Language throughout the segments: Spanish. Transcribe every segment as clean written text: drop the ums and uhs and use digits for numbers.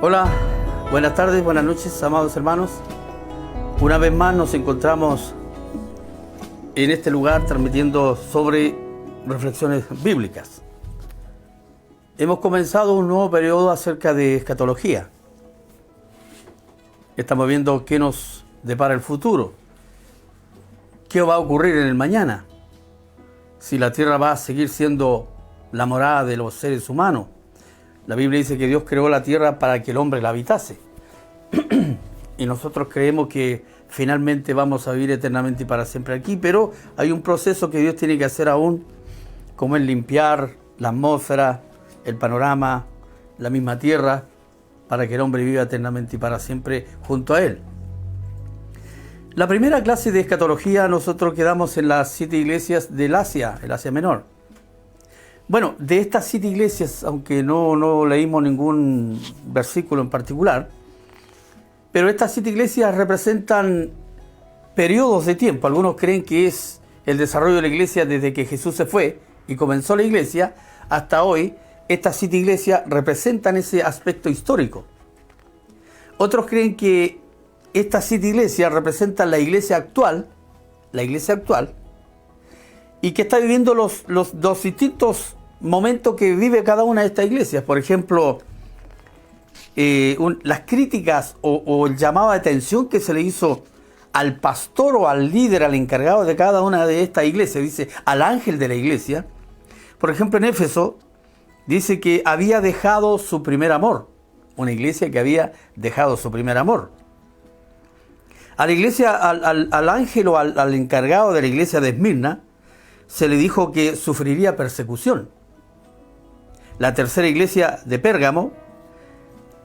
Hola, buenas tardes, buenas noches, amados hermanos. Una vez más nos encontramos en este lugar transmitiendo sobre reflexiones bíblicas. Hemos comenzado un nuevo periodo acerca de escatología. Estamos viendo qué nos depara el futuro, qué va a ocurrir en el mañana, si la tierra va a seguir siendo la morada de los seres humanos. La Biblia dice que Dios creó la tierra para que el hombre la habitase. Y nosotros creemos que finalmente vamos a vivir eternamente y para siempre aquí, pero hay un proceso que Dios tiene que hacer aún, como es limpiar la atmósfera, el panorama, la misma tierra, para que el hombre viva eternamente y para siempre junto a Él. La primera clase de escatología nosotros quedamos en las 7 iglesias del Asia, el Asia Menor. Bueno, de estas 7 iglesias, aunque no leímos ningún versículo en particular, pero estas 7 iglesias representan periodos de tiempo. Algunos creen que es el desarrollo de la iglesia desde que Jesús se fue y comenzó la iglesia hasta hoy. Estas 7 iglesias representan ese aspecto histórico. Otros creen que estas 7 iglesias representan la iglesia actual, y que está viviendo los distintos momentos que vive cada una de estas iglesias. Por ejemplo, las críticas o el llamado de atención que se le hizo al pastor o al líder, al encargado de cada una de estas iglesias, dice al ángel de la iglesia. Por ejemplo, en Éfeso dice que había dejado su primer amor, una iglesia que había dejado su primer amor. A la iglesia, al ángel o al encargado de la iglesia de Esmirna, se le dijo que sufriría persecución. La tercera iglesia de Pérgamo,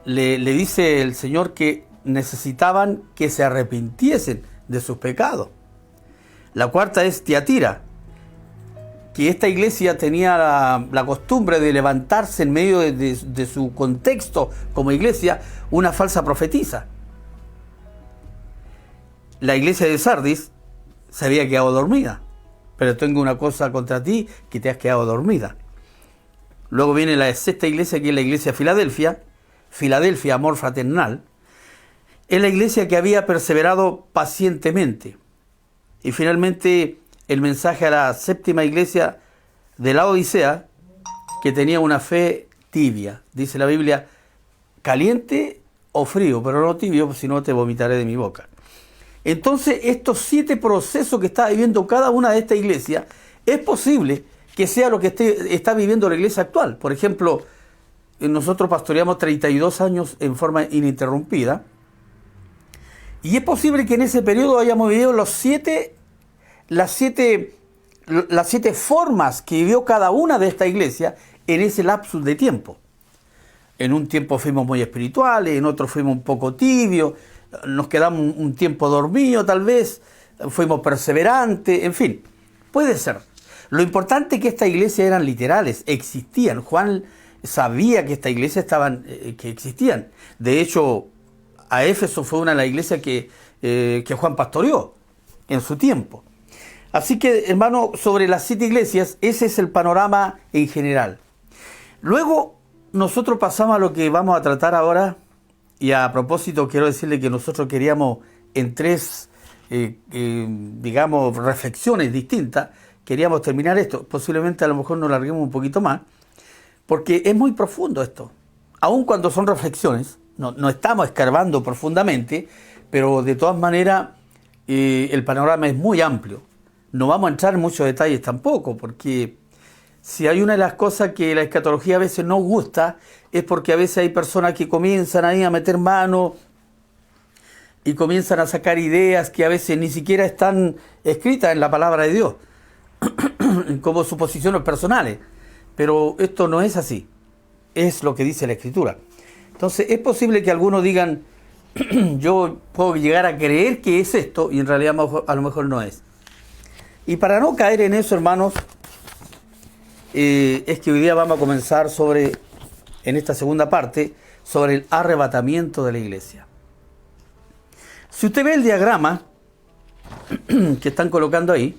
le dice el Señor que necesitaban que se arrepintiesen de sus pecados. La cuarta es Tiatira, que esta iglesia tenía la costumbre de levantarse en medio de su contexto como iglesia, una falsa profetisa. La iglesia de Sardis se había quedado dormida, pero tengo una cosa contra ti, que te has quedado dormida. Luego viene la sexta iglesia, que es la iglesia de Filadelfia, amor fraternal. Es la iglesia que había perseverado pacientemente. Y finalmente el mensaje a la séptima iglesia de la Odisea, que tenía una fe tibia. Dice la Biblia, caliente o frío, pero no tibio, si no te vomitaré de mi boca. Entonces, estos 7 procesos que está viviendo cada una de estas iglesias, es posible que sea lo que está viviendo la iglesia actual. Por ejemplo, nosotros pastoreamos 32 años en forma ininterrumpida, y es posible que en ese periodo hayamos vivido las siete formas que vivió cada una de estas iglesias en ese lapsus de tiempo. En un tiempo fuimos muy espirituales, en otro fuimos un poco tibios, nos quedamos un tiempo dormidos tal vez, fuimos perseverantes, en fin, puede ser. Lo importante es que estas iglesias eran literales, existían. Juan sabía que estas iglesias que existían. De hecho, a Éfeso fue una de las iglesias que Juan pastoreó en su tiempo. Así que, hermano, sobre las 7 iglesias, ese es el panorama en general. Luego, nosotros pasamos a lo que vamos a tratar ahora. Y a propósito, quiero decirle que nosotros queríamos en 3, reflexiones distintas, queríamos terminar esto. Posiblemente a lo mejor nos larguemos un poquito más, porque es muy profundo esto. Aun cuando son reflexiones, no estamos escarbando profundamente, pero de todas maneras el panorama es muy amplio. No vamos a entrar en muchos detalles tampoco, porque si hay una de las cosas que la escatología a veces no gusta, es porque a veces hay personas que comienzan ahí a meter mano y comienzan a sacar ideas que a veces ni siquiera están escritas en la palabra de Dios, como suposiciones personales. Pero esto no es así, es lo que dice la Escritura. Entonces es posible que algunos digan, yo puedo llegar a creer que es esto, y en realidad a lo mejor no es. Y para no caer en eso, hermanos, es que hoy día vamos a comenzar en esta segunda parte, sobre el arrebatamiento de la iglesia. Si usted ve el diagrama que están colocando ahí,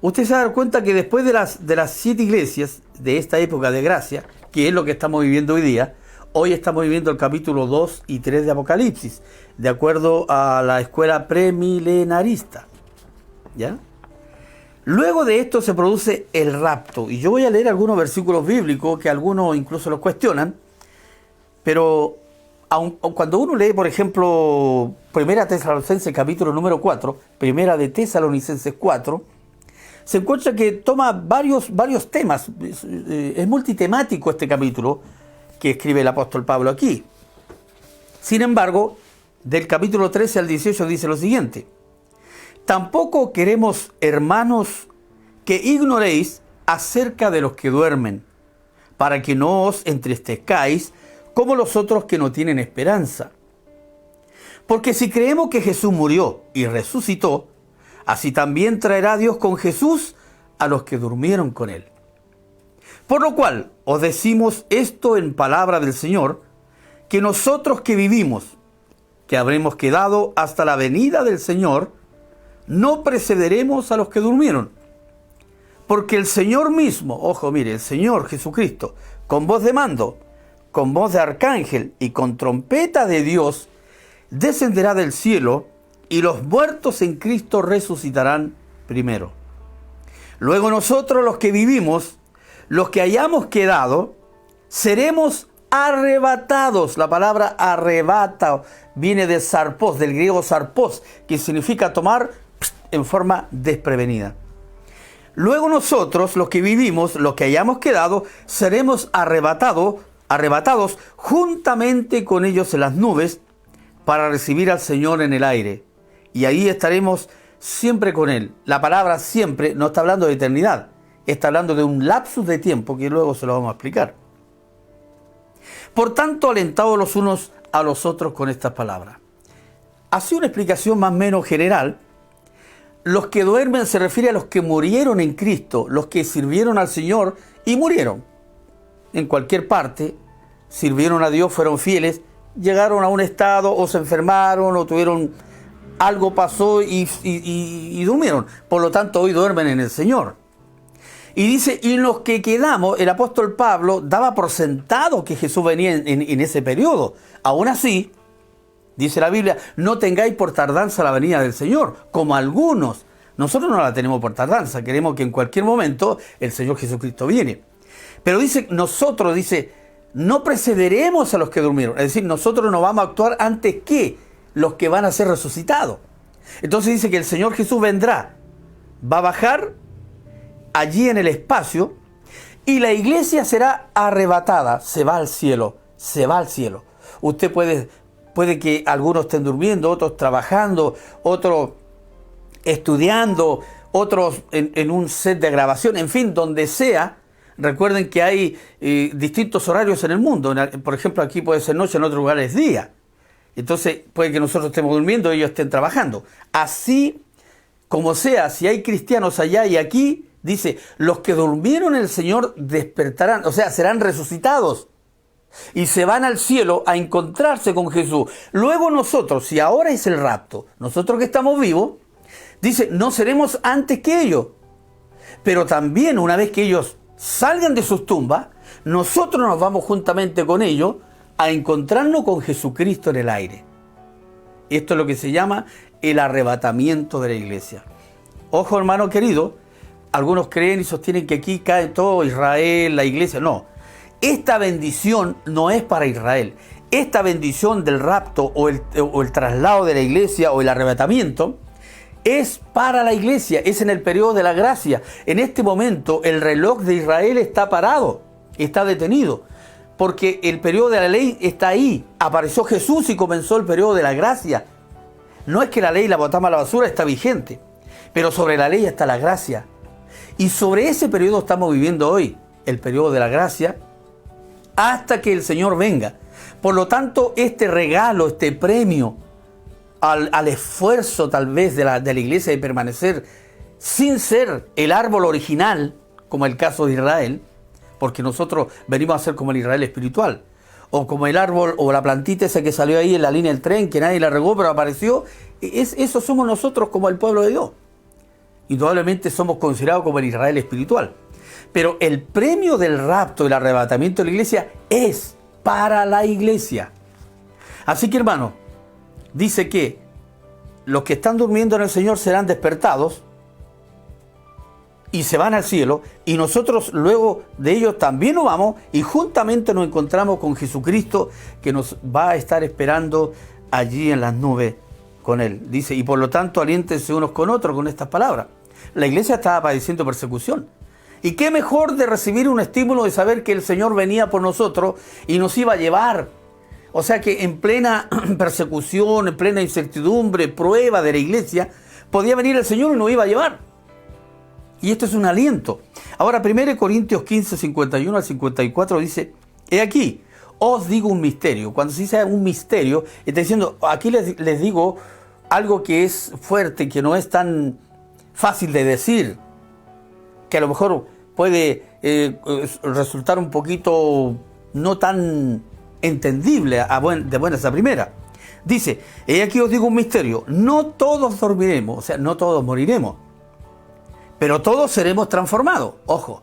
usted se va a dar cuenta que después de las 7 iglesias de esta época de gracia, que es lo que estamos viviendo hoy día, Hoy estamos viviendo el capítulo 2 y 3 de Apocalipsis, de acuerdo a la escuela premilenarista. ¿Ya? Luego de esto se produce el rapto. Y yo voy a leer algunos versículos bíblicos que algunos incluso los cuestionan. Pero cuando uno lee, por ejemplo, Primera Tesalonicenses capítulo número 4, Primera de Tesalonicenses 4, se encuentra que toma varios temas. Es multitemático este capítulo que escribe el apóstol Pablo aquí. Sin embargo, del capítulo 13 al 18 dice lo siguiente: tampoco queremos, hermanos, que ignoréis acerca de los que duermen, para que no os entristezcáis como los otros que no tienen esperanza. Porque si creemos que Jesús murió y resucitó, así también traerá Dios con Jesús a los que durmieron con él. Por lo cual os decimos esto en palabra del Señor, que nosotros que vivimos, que habremos quedado hasta la venida del Señor, no precederemos a los que durmieron. Porque el Señor mismo, ojo, mire, el Señor Jesucristo, con voz de mando, con voz de arcángel y con trompeta de Dios, descenderá del cielo, y los muertos en Cristo resucitarán primero. Luego nosotros los que vivimos, los que hayamos quedado, seremos arrebatados. La palabra arrebata viene de sarpos, del griego sarpos, que significa tomar en forma desprevenida. Luego nosotros, los que vivimos, los que hayamos quedado, seremos arrebatados juntamente con ellos en las nubes para recibir al Señor en el aire. Y ahí estaremos siempre con Él. La palabra siempre no está hablando de eternidad, está hablando de un lapsus de tiempo que luego se lo vamos a explicar. Por tanto, alentados los unos a los otros con estas palabras. Así una explicación más o menos general. Los que duermen se refiere a los que murieron en Cristo, los que sirvieron al Señor y murieron. En cualquier parte, sirvieron a Dios, fueron fieles, llegaron a un estado o se enfermaron o tuvieron algo pasó y durmieron. Por lo tanto, hoy duermen en el Señor. Y dice, y los que quedamos, el apóstol Pablo daba por sentado que Jesús venía en ese periodo. Aún así, dice la Biblia, no tengáis por tardanza la venida del Señor, como algunos. Nosotros no la tenemos por tardanza, queremos que en cualquier momento el Señor Jesucristo viene. Pero dice, nosotros, no precederemos a los que durmieron. Es decir, nosotros no vamos a actuar antes que los que van a ser resucitados. Entonces dice que el Señor Jesús vendrá, va a bajar allí en el espacio y la iglesia será arrebatada, se va al cielo. Usted puede que algunos estén durmiendo, otros trabajando, otros estudiando, otros en un set de grabación, en fin, donde sea. Recuerden que hay distintos horarios en el mundo. Por ejemplo, aquí puede ser noche, en otro lugar es día. Entonces puede que nosotros estemos durmiendo y ellos estén trabajando. Así como sea, si hay cristianos allá y aquí, dice, los que durmieron en el Señor despertarán, o sea, serán resucitados y se van al cielo a encontrarse con Jesús. Luego nosotros, si ahora es el rapto, nosotros que estamos vivos, dice, no seremos antes que ellos. Pero también una vez que ellos salgan de sus tumbas, nosotros nos vamos juntamente con ellos a encontrarnos con Jesucristo en el aire. Esto es lo que se llama el arrebatamiento de la iglesia. Ojo, hermano querido, algunos creen y sostienen que aquí cae todo Israel, la iglesia. No, esta bendición no es para Israel. Esta bendición del rapto o el traslado de la iglesia o el arrebatamiento es para la iglesia, es en el periodo de la gracia. En este momento el reloj de Israel está parado, está detenido, porque el periodo de la ley está ahí. Apareció Jesús y comenzó el periodo de la gracia. No es que la ley la botamos a la basura, está vigente, pero sobre la ley está la gracia. Y sobre ese periodo estamos viviendo hoy, el periodo de la gracia, hasta que el Señor venga. Por lo tanto, este regalo, este premio al esfuerzo tal vez de la iglesia de permanecer sin ser el árbol original, como el caso de Israel, porque nosotros venimos a ser como el Israel espiritual, o como el árbol o la plantita esa que salió ahí en la línea del tren, que nadie la regó pero apareció. Eso somos nosotros como el pueblo de Dios. Indudablemente somos considerados como el Israel espiritual. Pero el premio del rapto, el arrebatamiento de la iglesia es para la iglesia. Así que, hermano, dice que los que están durmiendo en el Señor serán despertados y se van al cielo, y nosotros luego de ellos también nos vamos y juntamente nos encontramos con Jesucristo, que nos va a estar esperando allí en las nubes con Él. Dice, y por lo tanto aliéntense unos con otros con estas palabras. La iglesia estaba padeciendo persecución. Y qué mejor de recibir un estímulo de saber que el Señor venía por nosotros y nos iba a llevar. O sea que en plena persecución, en plena incertidumbre, prueba de la iglesia, podía venir el Señor y nos iba a llevar. Y esto es un aliento. Ahora, 1 Corintios 15, 51 al 54 dice, he aquí, os digo un misterio. Cuando se dice un misterio, está diciendo, aquí les digo algo que es fuerte, que no es tan fácil de decir, que a lo mejor puede resultar un poquito no tan entendible de buenas a primera. Dice, he aquí os digo un misterio, no todos dormiremos, o sea, no todos moriremos, pero todos seremos transformados. Ojo,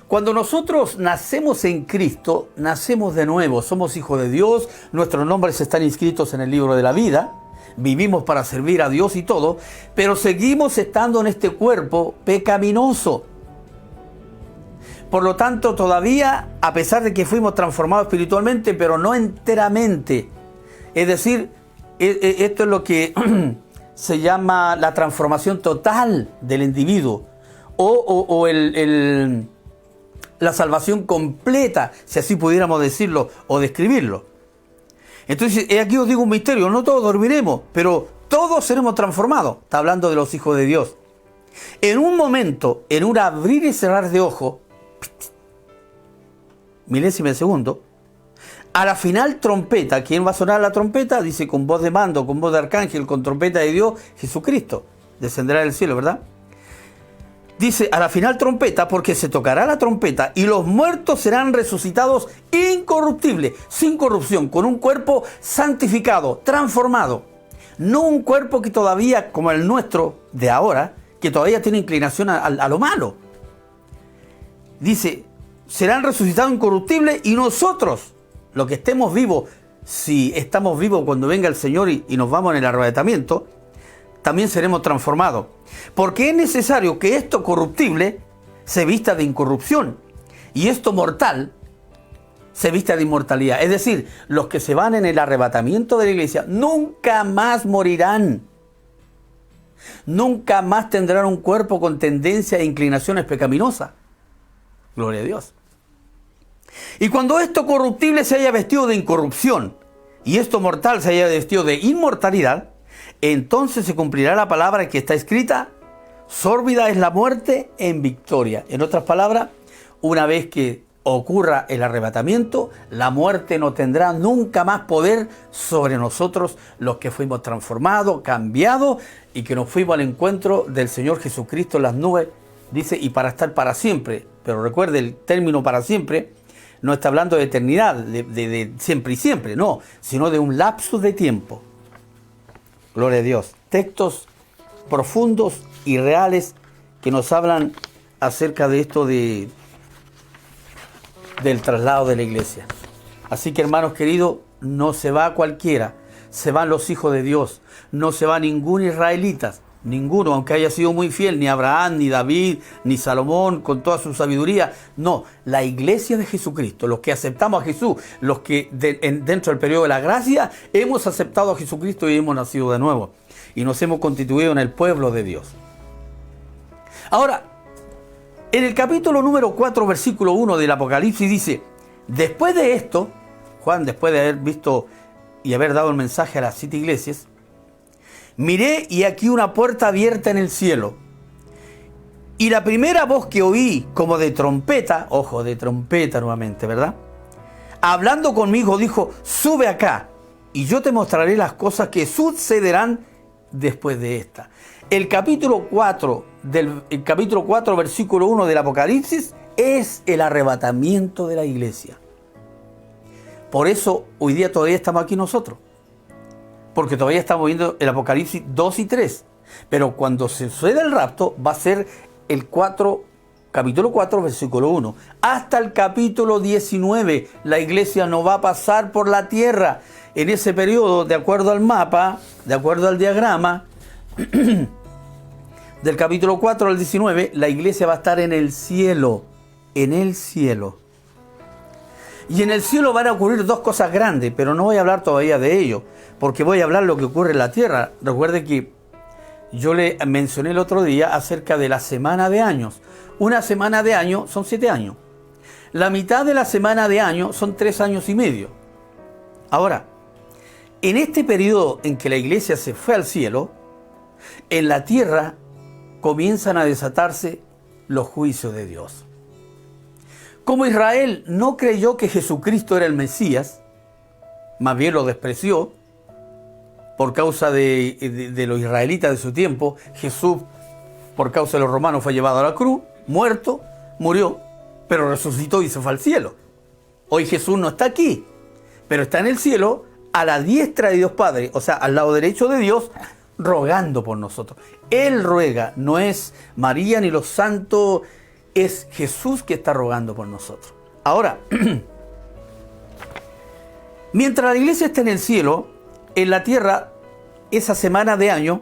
cuando nosotros nacemos en Cristo, nacemos de nuevo, somos hijos de Dios, nuestros nombres están inscritos en el libro de la vida, vivimos para servir a Dios y todo, pero seguimos estando en este cuerpo pecaminoso. Por lo tanto, todavía, a pesar de que fuimos transformados espiritualmente, pero no enteramente, es decir, esto es lo que se llama la transformación total del individuo, o la salvación completa, si así pudiéramos decirlo o describirlo. Entonces, aquí os digo un misterio, no todos dormiremos, pero todos seremos transformados. Está hablando de los hijos de Dios. En un momento, en un abrir y cerrar de ojos, milésima de segundo, a la final trompeta. ¿Quién va a sonar la trompeta? Dice, con voz de mando, con voz de arcángel, con trompeta de Dios, Jesucristo descenderá del cielo, ¿verdad? Dice, a la final trompeta, porque se tocará la trompeta y los muertos serán resucitados incorruptibles, sin corrupción, con un cuerpo santificado, transformado. No un cuerpo que todavía, como el nuestro de ahora, que todavía tiene inclinación a lo malo. Dice, serán resucitados incorruptibles y nosotros, los que estemos vivos, si estamos vivos cuando venga el Señor y nos vamos en el arrebatamiento, también seremos transformados. Porque es necesario que esto corruptible se vista de incorrupción y esto mortal se vista de inmortalidad. Es decir, los que se van en el arrebatamiento de la iglesia nunca más morirán. Nunca más tendrán un cuerpo con tendencia e inclinaciones pecaminosas. Gloria a Dios. Y cuando esto corruptible se haya vestido de incorrupción y esto mortal se haya vestido de inmortalidad, entonces se cumplirá la palabra que está escrita, sórbida es la muerte en victoria. En otras palabras, una vez que ocurra el arrebatamiento, la muerte no tendrá nunca más poder sobre nosotros, los que fuimos transformados, cambiados y que nos fuimos al encuentro del Señor Jesucristo en las nubes, dice, y para estar para siempre. Pero recuerde, el término para siempre no está hablando de eternidad, de siempre y siempre, no, sino de un lapsus de tiempo. Gloria a Dios. Textos profundos y reales que nos hablan acerca de esto del traslado de la iglesia. Así que, hermanos queridos, no se va cualquiera, se van los hijos de Dios, no se va ningún israelita, ninguno, aunque haya sido muy fiel, ni Abraham, ni David, ni Salomón, con toda su sabiduría. No, la iglesia de Jesucristo, los que aceptamos a Jesús, los que dentro del periodo de la gracia hemos aceptado a Jesucristo y hemos nacido de nuevo. Y nos hemos constituido en el pueblo de Dios. Ahora, en el capítulo número 4, versículo 1 del Apocalipsis dice, después de esto, Juan, después de haber visto y haber dado el mensaje a las 7 iglesias, miré y aquí una puerta abierta en el cielo. Y la primera voz que oí como de trompeta, ojo, de trompeta nuevamente, ¿verdad? Hablando conmigo dijo, sube acá y yo te mostraré las cosas que sucederán después de esta. El capítulo 4, versículo 1 del Apocalipsis es el arrebatamiento de la iglesia. Por eso hoy día todavía estamos aquí nosotros. Porque todavía estamos viendo el Apocalipsis 2 y 3. Pero cuando se suceda el rapto, va a ser el capítulo 4, versículo 1. Hasta el capítulo 19, la iglesia no va a pasar por la tierra. En ese periodo, de acuerdo al mapa, de acuerdo al diagrama, del capítulo 4 al 19, la iglesia va a estar en el cielo. En el cielo. Y en el cielo van a ocurrir dos cosas grandes, pero no voy a hablar todavía de ello, porque voy a hablar lo que ocurre en la tierra. Recuerde que yo le mencioné el otro día acerca de la semana de años. Una semana de año son 7 años. La mitad de la semana de año son 3 años y medio. Ahora, en este periodo en que la iglesia se fue al cielo, en la tierra comienzan a desatarse los juicios de Dios. Como Israel no creyó que Jesucristo era el Mesías, más bien lo despreció, por causa de los israelitas de su tiempo, Jesús, por causa de los romanos, fue llevado a la cruz, muerto, murió, pero resucitó y se fue al cielo. Hoy Jesús no está aquí, pero está en el cielo, a la diestra de Dios Padre, o sea, al lado derecho de Dios, rogando por nosotros. Él ruega, no es María ni los santos, es Jesús que está rogando por nosotros. Ahora, mientras la iglesia está en el cielo, en la tierra, esa semana de año,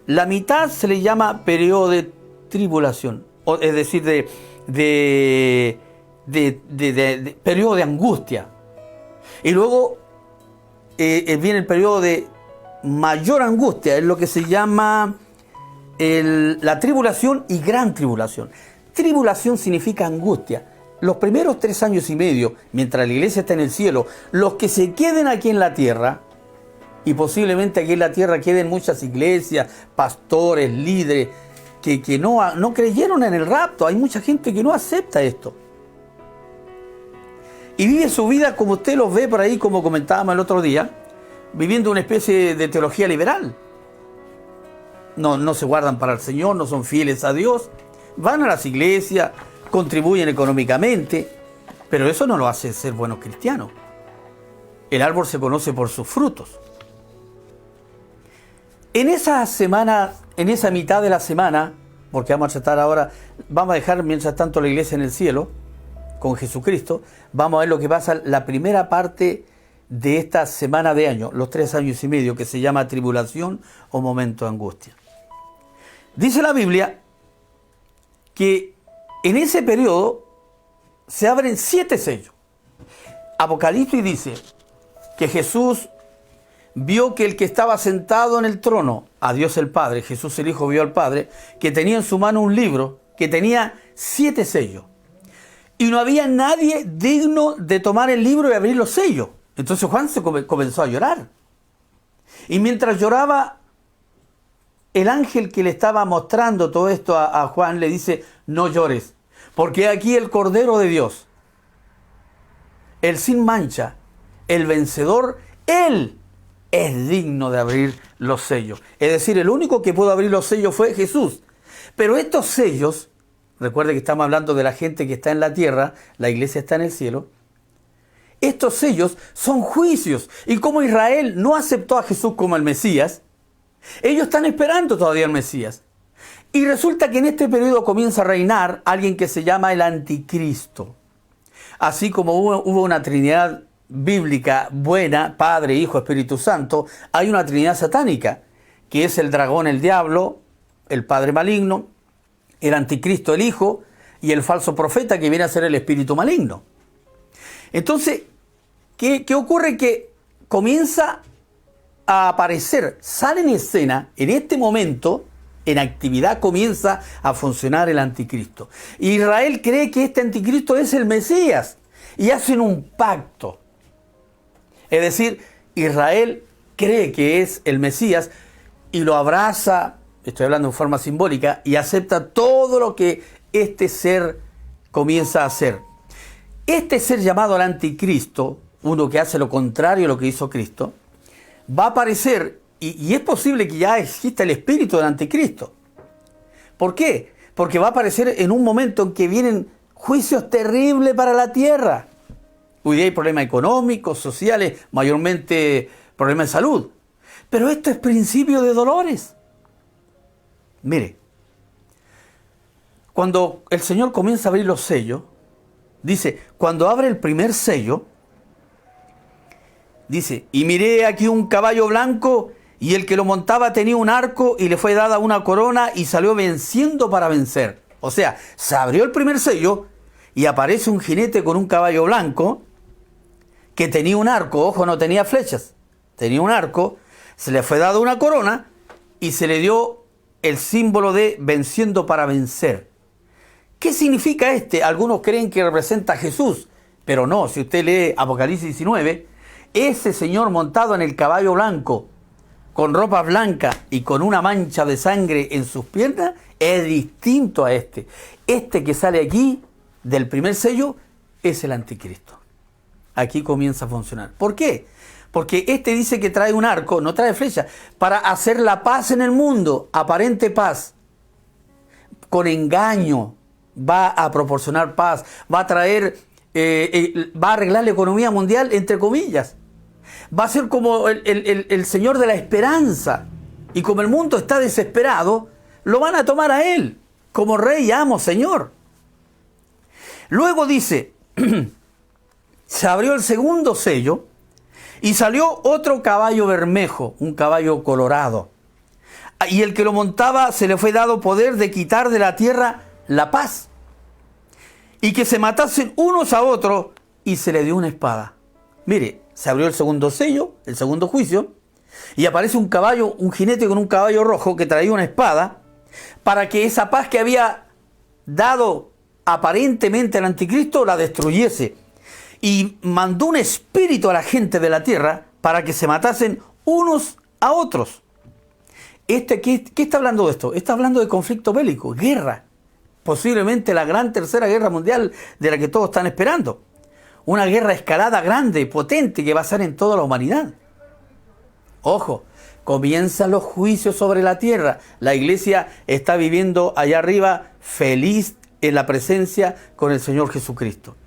la mitad se le llama periodo de tribulación, es decir, de periodo de angustia. Y luego viene el periodo de mayor angustia, es lo que se llama la tribulación y gran tribulación. Tribulación significa angustia. Los primeros 3 años y medio, mientras la iglesia está en el cielo, los que se queden aquí en la tierra, y posiblemente aquí en la tierra queden muchas iglesias, pastores, líderes, que no creyeron en el rapto. Hay mucha gente que no acepta esto. Y vive su vida como usted los ve por ahí, como comentábamos el otro día, viviendo una especie de teología liberal. No se guardan para el Señor, no son fieles a Dios, van a las iglesias, contribuyen económicamente, pero eso no lo hace ser buenos cristianos. El árbol se conoce por sus frutos. En esa semana, en esa mitad de la semana, porque vamos a tratar ahora, vamos a dejar mientras tanto la iglesia en el cielo, con Jesucristo, vamos a ver lo que pasa la primera parte de esta semana de año, los 3 años y medio, que se llama tribulación o momento de angustia. Dice la Biblia que en ese periodo se abren 7 sellos. Apocalipsis dice que Jesús vio que el que estaba sentado en el trono, a Dios el Padre, Jesús el Hijo vio al Padre, que tenía en su mano un libro que tenía 7 sellos. Y no había nadie digno de tomar el libro y abrir los sellos. Entonces Juan se comenzó a llorar. Y mientras lloraba, el ángel que le estaba mostrando todo esto a Juan le dice: no llores, porque aquí el Cordero de Dios, el sin mancha, el vencedor, Él es digno de abrir los sellos. Es decir, el único que pudo abrir los sellos fue Jesús. Pero estos sellos, recuerde que estamos hablando de la gente que está en la tierra, la iglesia está en el cielo. Estos sellos son juicios. Y como Israel no aceptó a Jesús como el Mesías, ellos están esperando todavía al Mesías. Y resulta que en este periodo comienza a reinar alguien que se llama el Anticristo. Así como hubo una Trinidad bíblica buena, Padre, Hijo, Espíritu Santo, hay una Trinidad satánica, que es el dragón, el diablo, el padre maligno, el Anticristo, el Hijo, y el falso profeta, que viene a ser el espíritu maligno. Entonces, ¿qué ocurre? Que comienza a aparecer, sale en escena, en este momento, en actividad comienza a funcionar el Anticristo. Israel cree que este Anticristo es el Mesías, y hacen un pacto. Es decir, Israel cree que es el Mesías y lo abraza, estoy hablando en forma simbólica, y acepta todo lo que este ser comienza a hacer. Este ser llamado el Anticristo, uno que hace lo contrario a lo que hizo Cristo, va a aparecer, y es posible que ya exista el espíritu del Anticristo. ¿Por qué? Porque va a aparecer en un momento en que vienen juicios terribles para la tierra. Hoy día hay problemas económicos, sociales, mayormente problemas de salud. Pero esto es principio de dolores. Mire, cuando el Señor comienza a abrir los sellos, dice, cuando abre el primer sello, dice, y miré aquí un caballo blanco, y el que lo montaba tenía un arco, y le fue dada una corona, y salió venciendo para vencer. O sea, se abrió el primer sello, y aparece un jinete con un caballo blanco, que tenía un arco, ojo, no tenía flechas, tenía un arco, se le fue dada una corona, y se le dio el símbolo de venciendo para vencer. ¿Qué significa este? Algunos creen que representa a Jesús, pero no, si usted lee Apocalipsis 19, ese señor montado en el caballo blanco, con ropa blanca y con una mancha de sangre en sus piernas, es distinto a este. Este que sale aquí, del primer sello, es el anticristo. Aquí comienza a funcionar. ¿Por qué? Porque este dice que trae un arco, no trae flecha, para hacer la paz en el mundo, aparente paz, con engaño. Va a proporcionar paz, va a traer, va a arreglar la economía mundial, entre comillas. Va a ser como el Señor de la esperanza. Y como el mundo está desesperado, lo van a tomar a Él, como Rey, Amo, Señor. Luego dice, se abrió el segundo sello, y salió otro caballo bermejo, un caballo colorado. Y el que lo montaba se le fue dado poder de quitar de la tierra la paz, y que se matasen unos a otros, y se le dio una espada. Mire, se abrió el segundo sello, el segundo juicio, y aparece un caballo, un jinete con un caballo rojo que traía una espada, para que esa paz que había dado aparentemente al anticristo la destruyese. Y mandó un espíritu a la gente de la tierra para que se matasen unos a otros. ¿Qué está hablando de esto? Está hablando de conflicto bélico, guerra. Posiblemente la gran tercera guerra mundial de la que todos están esperando. Una guerra escalada grande, potente, que va a ser en toda la humanidad. Ojo, comienzan los juicios sobre la tierra. La iglesia está viviendo allá arriba feliz en la presencia con el Señor Jesucristo.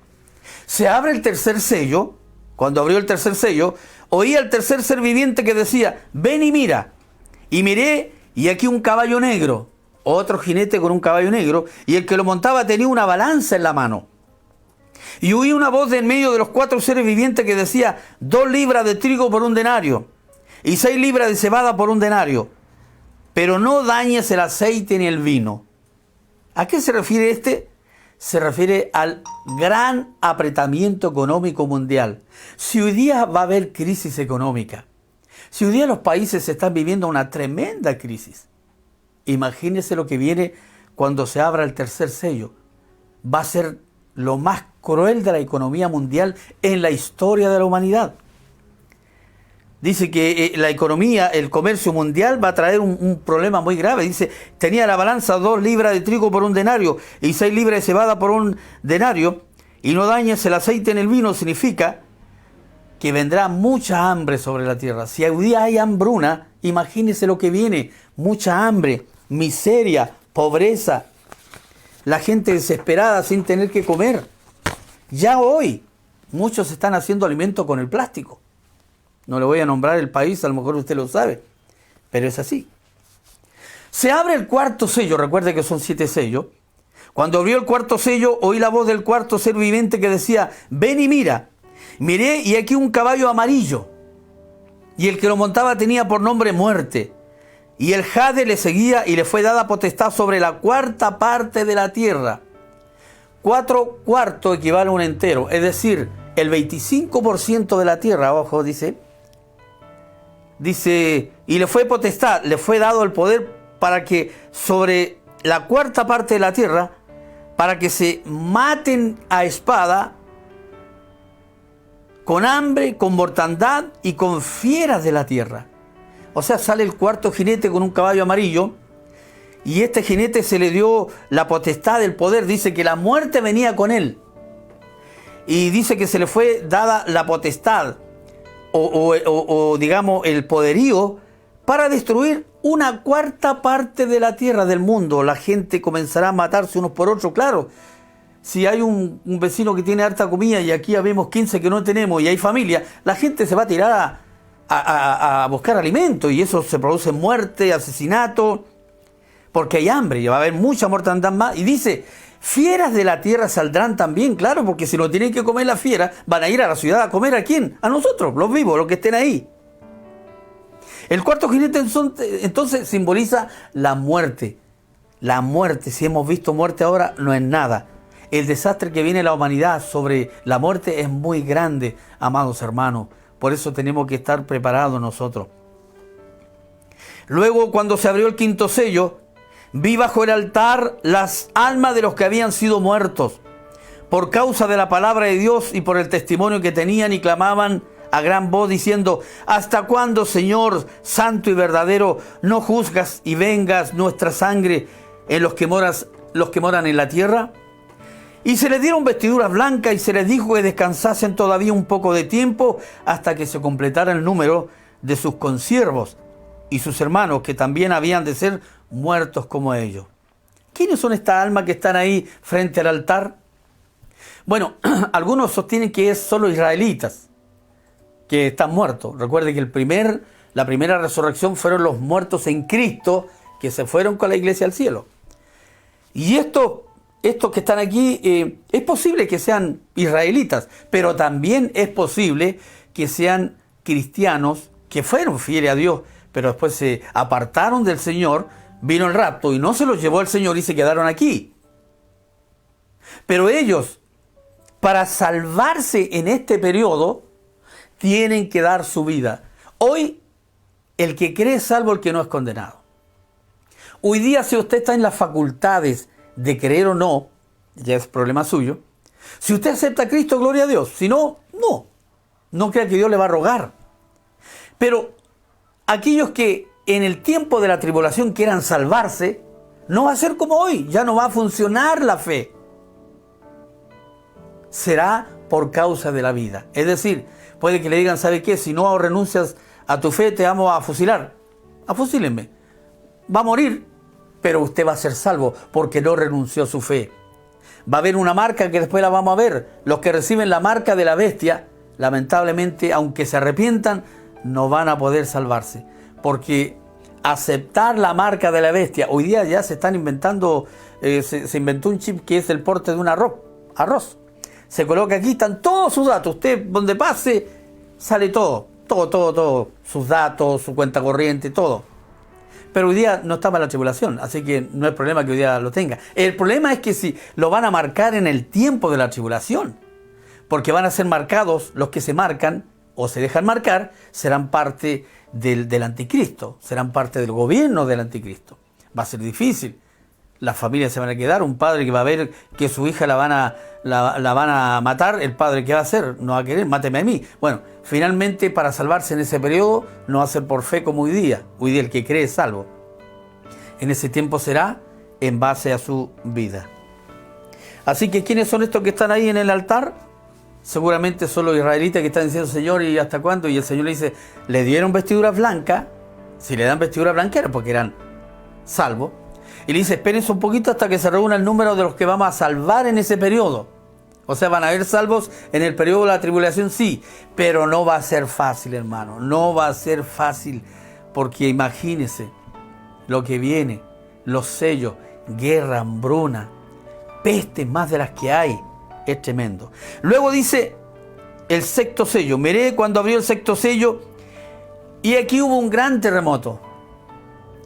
Se abre el tercer sello. Cuando abrió el tercer sello, oí al tercer ser viviente que decía, ven y mira. Y miré, y aquí un caballo negro. Otro jinete con un caballo negro, y el que lo montaba tenía una balanza en la mano. Y oí una voz de en medio de los 4 seres vivientes que decía, 2 libras de trigo por un denario, y 6 libras de cebada por un denario, pero no dañes el aceite ni el vino. ¿A qué se refiere este? Se refiere al gran apretamiento económico mundial. Si hoy día va a haber crisis económica, si hoy día los países están viviendo una tremenda crisis, imagínese lo que viene cuando se abra el tercer sello. Va a ser lo más cruel de la economía mundial en la historia de la humanidad. Dice que la economía, el comercio mundial va a traer un problema muy grave. Dice, tenía la balanza 2 libras de trigo por un denario y 6 libras de cebada por un denario, y no dañes el aceite en el vino, significa que vendrá mucha hambre sobre la tierra. Si hoy día hay hambruna, imagínese lo que viene, mucha hambre, miseria, pobreza, la gente desesperada sin tener que comer. Ya hoy muchos están haciendo alimento con el plástico. No le voy a nombrar el país, a lo mejor usted lo sabe, pero es así. Se abre el cuarto sello, recuerde que son 7 sellos. Cuando abrió el cuarto sello, oí la voz del cuarto ser viviente que decía, ven y mira. Miré, y aquí un caballo amarillo, y el que lo montaba tenía por nombre Muerte. Y el jade le seguía, y le fue dada potestad sobre la 4ª parte de la tierra. 4 cuartos equivale a un entero, es decir, el 25% de la tierra, ojo, dice, y le fue potestad, le fue dado el poder para que sobre la 4ª parte de la tierra, para que se maten a espada, con hambre, con mortandad y con fieras de la tierra. O sea, sale el cuarto jinete con un caballo amarillo, y este jinete se le dio la potestad del poder. Dice que la muerte venía con él, y dice que se le fue dada la potestad o digamos el poderío para destruir una 4ª parte de la tierra, del mundo. La gente comenzará a matarse unos por otros, claro. Si hay un vecino que tiene harta comida y aquí habemos 15 que no tenemos y hay familia, la gente se va a tirar a buscar alimento, y eso se produce muerte, asesinato. porque hay hambre y va a haber mucha mortandad más. Y dice, fieras de la tierra saldrán también, claro, porque si no tienen que comer las fieras, van a ir a la ciudad a comer ¿a quién? A nosotros, los vivos, los que estén ahí. El cuarto jinete entonces simboliza la muerte. La muerte, si hemos visto muerte ahora, no es nada. El desastre que viene a la humanidad sobre la muerte es muy grande, amados hermanos. Por eso tenemos que estar preparados nosotros. Luego, cuando se abrió el quinto sello, vi bajo el altar las almas de los que habían sido muertos, por causa de la palabra de Dios y por el testimonio que tenían, y clamaban a gran voz diciendo, ¿hasta cuándo, Señor, santo y verdadero, no juzgas y vengas nuestra sangre en los que moran en la tierra? Y se les dieron vestiduras blancas y se les dijo que descansasen todavía un poco de tiempo hasta que se completara el número de sus consiervos y sus hermanos, que también habían de ser muertos como ellos. ¿Quiénes son estas almas que están ahí frente al altar? Bueno, algunos sostienen que son los israelitas, que están muertos. Recuerde que la primera resurrección fueron los muertos en Cristo, que se fueron con la iglesia al cielo. Y estos que están aquí, es posible que sean israelitas, pero también es posible que sean cristianos que fueron fieles a Dios, pero después se apartaron del Señor, vino el rapto y no se los llevó el Señor y se quedaron aquí. Pero ellos, para salvarse en este periodo, tienen que dar su vida. Hoy, el que cree es salvo, el que no es condenado. Hoy día, si usted está en las facultades de creer o no, ya es problema suyo. Si usted acepta a Cristo, gloria a Dios. Si no, no. No crea que Dios le va a rogar. Pero aquellos que en el tiempo de la tribulación quieran salvarse, no va a ser como hoy. Ya no va a funcionar la fe. Será por causa de la vida. Es decir, puede que le digan, ¿sabe qué? Si no renuncias a tu fe, te vamos a fusilar. Afusílenme. Va a morir, pero usted va a ser salvo porque no renunció a su fe. Va a haber una marca que después la vamos a ver. Los que reciben la marca de la bestia, lamentablemente, aunque se arrepientan, no van a poder salvarse. Porque aceptar la marca de la bestia, hoy día ya se están inventando, se inventó un chip que es el porte de un arroz. Se coloca aquí, están todos sus datos. Usted, donde pase, sale todo. Todo. Sus datos, su cuenta corriente, todo. Pero hoy día no está para la tribulación, así que no es problema que hoy día lo tenga. El problema es que si lo van a marcar en el tiempo de la tribulación, porque van a ser marcados, los que se marcan o se dejan marcar, serán parte del anticristo, serán parte del gobierno del anticristo. Va a ser difícil. Las familias se van a quedar, un padre que va a ver que su hija la van a matar, el padre ¿qué va a hacer? No va a querer, máteme a mí. Bueno, finalmente para salvarse en ese periodo no va a ser por fe como hoy día el que cree es salvo. En ese tiempo será en base a su vida. Así que ¿quiénes son estos que están ahí en el altar? Seguramente son los israelitas que están diciendo, Señor, ¿y hasta cuándo? Y el Señor le dice, le dieron vestiduras blancas. Si le dan vestiduras blancas era porque eran salvos. Y le dice, espérense un poquito hasta que se reúna el número de los que vamos a salvar en ese periodo. O sea, van a haber salvos en el periodo de la tribulación, sí, pero no va a ser fácil, hermano. No va a ser fácil, porque imagínese lo que viene, los sellos, guerra, hambruna, pestes más de las que hay. Es tremendo. Luego dice el sexto sello. Miré cuando abrió el sexto sello y aquí hubo un gran terremoto.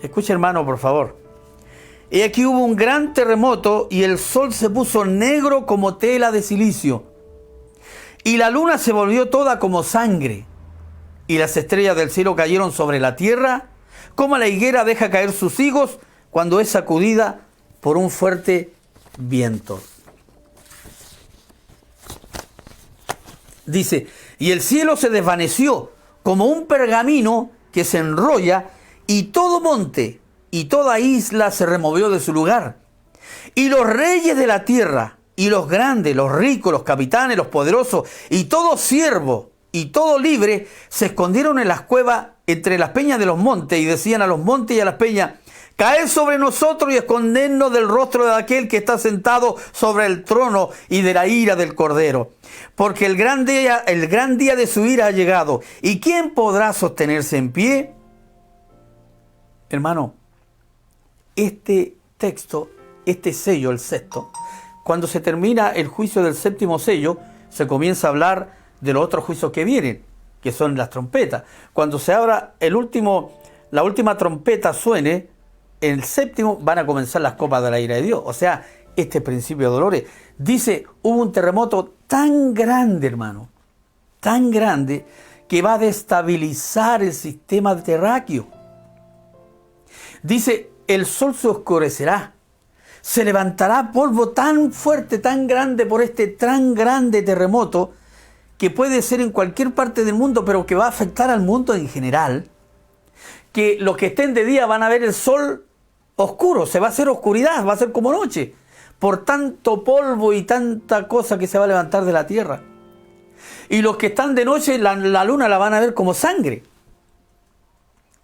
Escuche, hermano, por favor. Y aquí hubo un gran terremoto y el sol se puso negro como tela de silicio. Y la luna se volvió toda como sangre. Y las estrellas del cielo cayeron sobre la tierra, como la higuera deja caer sus higos cuando es sacudida por un fuerte viento. Dice, y el cielo se desvaneció como un pergamino que se enrolla, y todo monte y toda isla se removió de su lugar. Y los reyes de la tierra, y los grandes, los ricos, los capitanes, los poderosos, y todo siervo, y todo libre, se escondieron en las cuevas entre las peñas de los montes, y decían a los montes y a las peñas, caed sobre nosotros y escondernos del rostro de aquel que está sentado sobre el trono y de la ira del Cordero. Porque el gran día de su ira ha llegado. ¿Y quién podrá sostenerse en pie? Hermano, este texto, este sello, el sexto, cuando se termina el juicio del séptimo sello, se comienza a hablar de los otros juicios que vienen, que son las trompetas. Cuando se abra la última trompeta suene, en el séptimo van a comenzar las copas de la ira de Dios. O sea, este principio de dolores. Dice, hubo un terremoto tan grande, hermano, tan grande, que va a destabilizar el sistema terráqueo. Dice, el sol se oscurecerá, se levantará polvo tan fuerte, tan grande por este tan grande terremoto, que puede ser en cualquier parte del mundo, pero que va a afectar al mundo en general, que los que estén de día van a ver el sol oscuro, se va a hacer oscuridad, va a ser como noche, por tanto polvo y tanta cosa que se va a levantar de la tierra. Y los que están de noche, la luna la van a ver como sangre.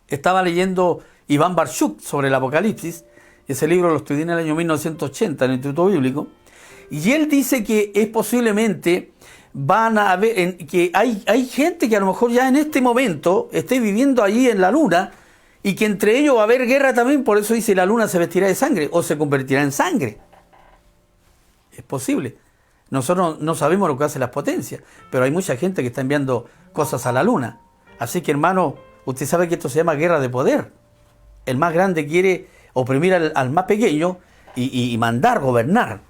Estaba leyendo Iván Barshuk sobre el Apocalipsis, ese libro lo estudié en el año 1980 en el Instituto Bíblico, y él dice que es posiblemente van a ver, que hay gente que a lo mejor ya en este momento esté viviendo allí en la luna, y que entre ellos va a haber guerra también. Por eso dice, la luna se vestirá de sangre o se convertirá en sangre. Es posible. Nosotros no sabemos lo que hacen las potencias, pero hay mucha gente que está enviando cosas a la luna. Así que, hermano, usted sabe que esto se llama guerra de poder. El más grande quiere oprimir al más pequeño y mandar, gobernar.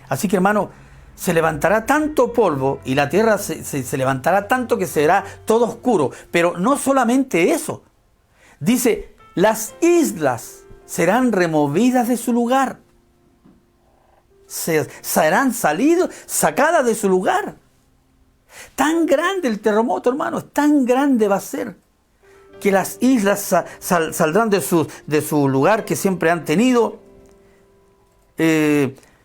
Así que, hermano, se levantará tanto polvo y la tierra se levantará tanto que será todo oscuro. Pero no solamente eso. Dice, las islas serán removidas de su lugar. Serán sacadas de su lugar. Tan grande el terremoto, hermano, tan grande va a ser, que las islas saldrán de su lugar que siempre han tenido.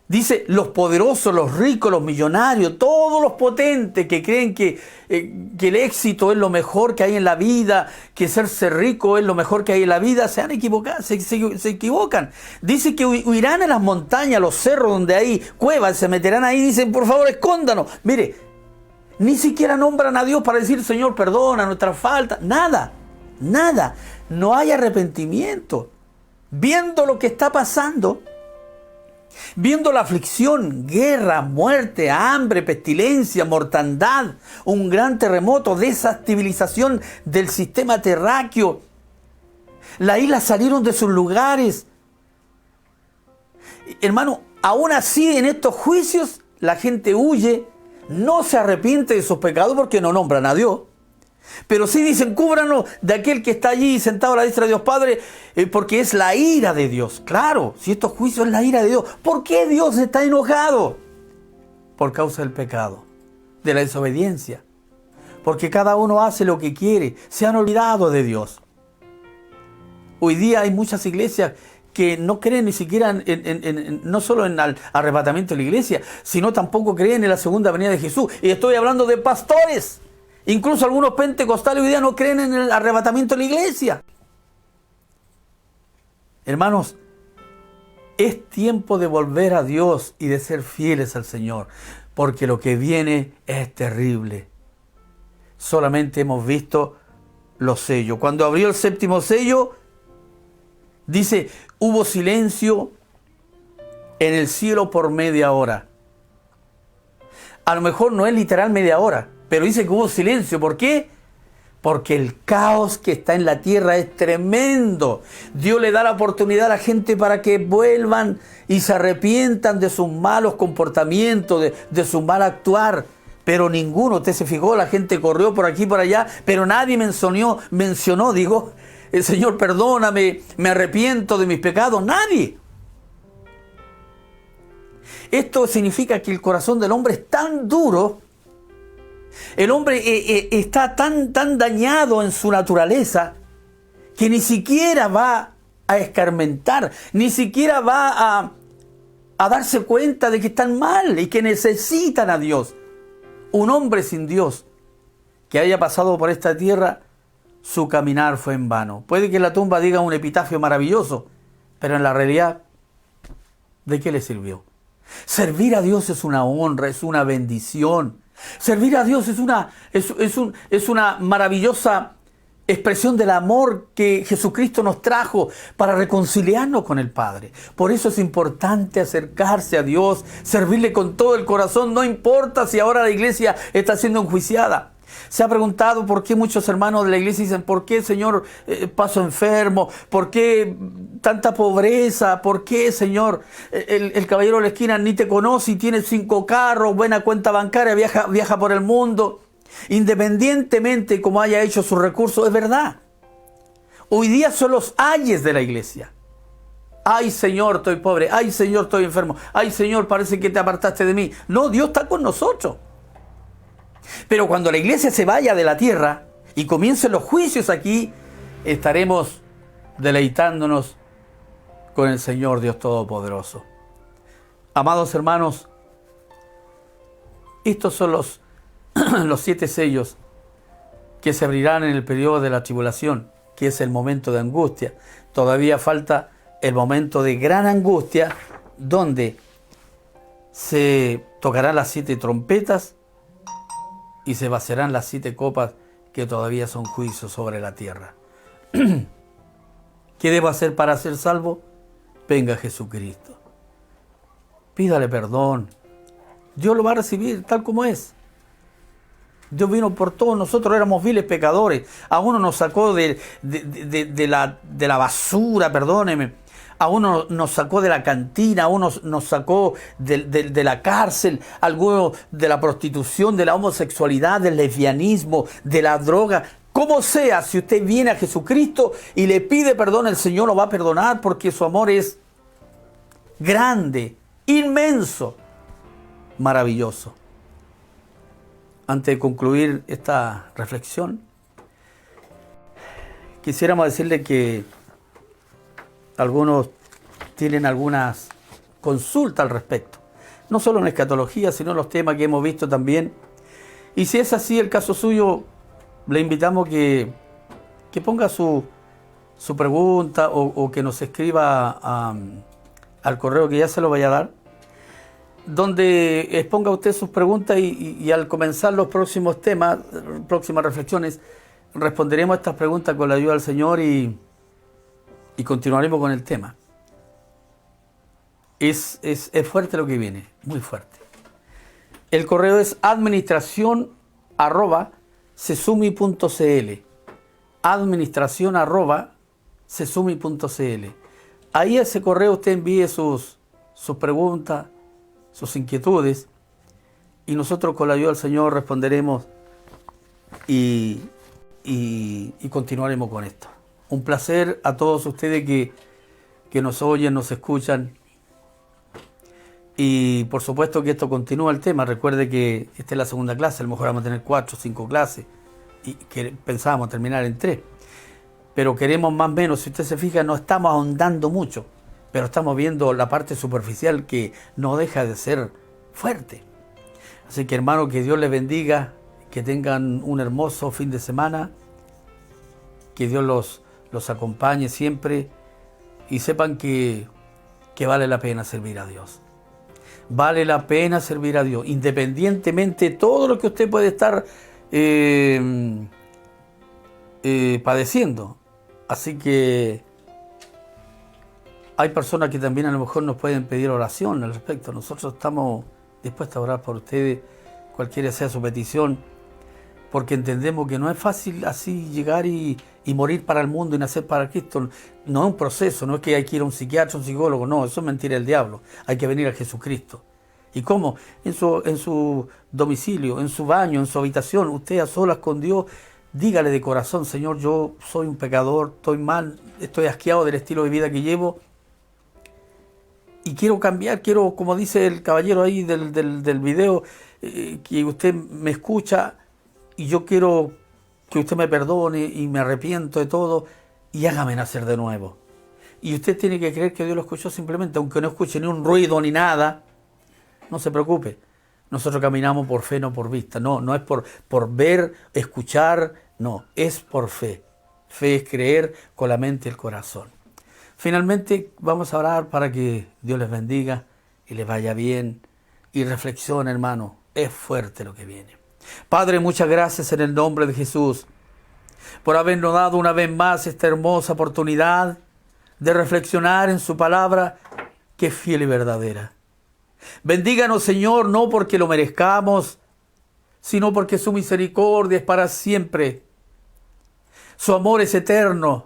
Dice, los poderosos, los ricos, los millonarios, todos los potentes que creen que el éxito es lo mejor que hay en la vida, que ser rico es lo mejor que hay en la vida, se han equivocado, se equivocan. Dice que huirán a las montañas, a los cerros donde hay cuevas, se meterán ahí y dicen, por favor, escóndanos. Mire, ni siquiera nombran a Dios para decir, Señor, perdona nuestra falta. Nada, nada. No hay arrepentimiento. Viendo lo que está pasando, viendo la aflicción, guerra, muerte, hambre, pestilencia, mortandad, un gran terremoto, desestabilización del sistema terráqueo. Las islas salieron de sus lugares. Hermano, aún así en estos juicios la gente huye, no se arrepiente de sus pecados porque no nombran a Dios. Pero sí dicen, cúbranos de aquel que está allí sentado a la diestra de Dios Padre, porque es la ira de Dios. Claro, si estos juicios es la ira de Dios, ¿por qué Dios está enojado? Por causa del pecado, de la desobediencia. Porque cada uno hace lo que quiere, se han olvidado de Dios. Hoy día hay muchas iglesias que no creen ni siquiera no solo en el arrebatamiento de la iglesia, sino tampoco creen en la segunda venida de Jesús. Y estoy hablando de pastores. Incluso algunos pentecostales hoy día no creen en el arrebatamiento de la iglesia. Hermanos, es tiempo de volver a Dios y de ser fieles al Señor, porque lo que viene es terrible. Solamente hemos visto los sellos. Cuando abrió el séptimo sello, dice, hubo silencio en el cielo por media hora. A lo mejor no es literal media hora, pero dice que hubo silencio. ¿Por qué? Porque el caos que está en la tierra es tremendo. Dios le da la oportunidad a la gente para que vuelvan y se arrepientan de sus malos comportamientos, de su mal actuar. Pero ninguno, usted se fijó, la gente corrió por aquí y por allá, pero nadie mencionó, el Señor, perdóname, me arrepiento de mis pecados. Nadie. Esto significa que el corazón del hombre es tan duro. El hombre está tan dañado en su naturaleza que ni siquiera va a escarmentar, ni siquiera va a darse cuenta de que están mal y que necesitan a Dios. Un hombre sin Dios que haya pasado por esta tierra, su caminar fue en vano. Puede que en la tumba diga un epitafio maravilloso, pero en la realidad, ¿de qué le sirvió? Servir a Dios es una honra, es una bendición. Servir a Dios es una maravillosa expresión del amor que Jesucristo nos trajo para reconciliarnos con el Padre. Por eso es importante acercarse a Dios, servirle con todo el corazón, no importa si ahora la iglesia está siendo enjuiciada. Se ha preguntado por qué muchos hermanos de la iglesia dicen, ¿por qué, Señor, paso enfermo? ¿Por qué tanta pobreza? ¿Por qué, Señor, el caballero de la esquina ni te conoce y tiene 5 carros, buena cuenta bancaria, viaja por el mundo? Independientemente como haya hecho sus recursos, es verdad. Hoy día son los ayes de la iglesia. Ay, Señor, estoy pobre. Ay, Señor, estoy enfermo. Ay, Señor, parece que te apartaste de mí. No, Dios está con nosotros. Pero cuando la iglesia se vaya de la tierra y comiencen los juicios aquí, estaremos deleitándonos con el Señor Dios Todopoderoso. Amados hermanos, estos son los 7 sellos que se abrirán en el periodo de la tribulación, que es el momento de angustia. Todavía falta el momento de gran angustia, donde se tocarán las 7 trompetas y se vaciarán las 7 copas, que todavía son juicios sobre la tierra. ¿Qué debo hacer para ser salvo? Venga Jesucristo. Pídale perdón. Dios lo va a recibir tal como es. Dios vino por todos nosotros, éramos viles pecadores. A uno nos sacó de la basura, perdóneme. A uno nos sacó de la cantina, a uno nos sacó de la cárcel, a alguno de la prostitución, de la homosexualidad, del lesbianismo, de la droga. Como sea, si usted viene a Jesucristo y le pide perdón, el Señor lo va a perdonar, porque su amor es grande, inmenso, maravilloso. Antes de concluir esta reflexión, quisiéramos decirle que algunos tienen algunas consultas al respecto, no solo en escatología, sino en los temas que hemos visto también. Y si es así el caso suyo, le invitamos que ponga su pregunta o que nos escriba al correo que ya se lo vaya a dar, donde exponga usted sus preguntas y al comenzar los próximos temas, próximas reflexiones, responderemos a estas preguntas con la ayuda del Señor y continuaremos con el tema. Es fuerte lo que viene, muy fuerte. El correo es administración@sesumi.cl, administración@sesumi.cl. Ahí a ese correo usted envíe sus preguntas, sus inquietudes, y nosotros con la ayuda del Señor responderemos y continuaremos con esto. Un placer a todos ustedes que nos oyen, nos escuchan. Y por supuesto que esto continúa el tema. Recuerde que esta es la segunda clase, a lo mejor vamos a tener 4 o 5 clases y que pensábamos terminar en 3. Pero queremos más o menos, si usted se fija, no estamos ahondando mucho, pero estamos viendo la parte superficial que no deja de ser fuerte. Así que hermano, que Dios les bendiga, que tengan un hermoso fin de semana, que Dios los acompañe siempre y sepan que vale la pena servir a Dios. Vale la pena servir a Dios, independientemente de todo lo que usted puede estar padeciendo. Así que hay personas que también a lo mejor nos pueden pedir oración al respecto. Nosotros estamos dispuestos a orar por ustedes, cualquiera sea su petición, porque entendemos que no es fácil así llegar y morir para el mundo y nacer para Cristo. No es un proceso, no es que hay que ir a un psiquiatra, un psicólogo, no, eso es mentira del diablo. Hay que venir a Jesucristo. ¿Y cómo? En su domicilio, en su baño, en su habitación, usted a solas con Dios, dígale de corazón: Señor, yo soy un pecador, estoy mal, estoy asqueado del estilo de vida que llevo y quiero cambiar, quiero, como dice el caballero ahí del video, que usted me escucha y yo quiero que usted me perdone y me arrepiento de todo y hágame nacer de nuevo. Y usted tiene que creer que Dios lo escuchó simplemente, aunque no escuche ni un ruido ni nada. No se preocupe, nosotros caminamos por fe, no por vista. No es por ver, escuchar, no, es por fe. Fe es creer con la mente y el corazón. Finalmente vamos a orar para que Dios les bendiga y les vaya bien. Y reflexione, hermano, es fuerte lo que viene. Padre, muchas gracias en el nombre de Jesús. por habernos dado una vez más esta hermosa oportunidad de reflexionar en su palabra, que es fiel y verdadera. Bendíganos, Señor, no porque lo merezcamos, sino porque su misericordia es para siempre. Su amor es eterno.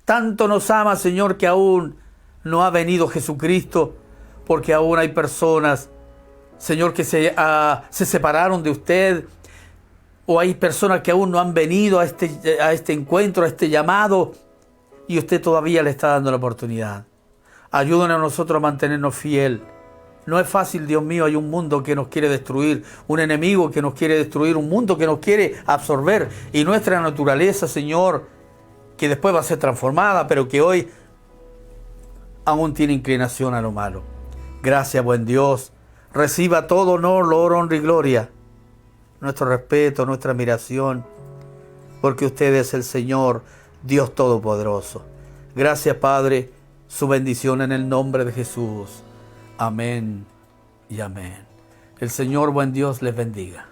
Tanto nos ama, Señor, que aún no ha venido Jesucristo, porque aún hay personas, Señor, que se separaron de usted, o hay personas que aún no han venido a este encuentro, a este llamado, y usted todavía le está dando la oportunidad. Ayúdanos a nosotros a mantenernos fiel. No es fácil, Dios mío, hay un mundo que nos quiere destruir, un enemigo que nos quiere destruir, un mundo que nos quiere absorber, y nuestra naturaleza, Señor, que después va a ser transformada, pero que hoy aún tiene inclinación a lo malo. Gracias, buen Dios. Reciba todo honor, honra y gloria, nuestro respeto, nuestra admiración, porque usted es el Señor, Dios Todopoderoso. Gracias, Padre, su bendición en el nombre de Jesús. Amén y amén. El Señor, buen Dios, les bendiga.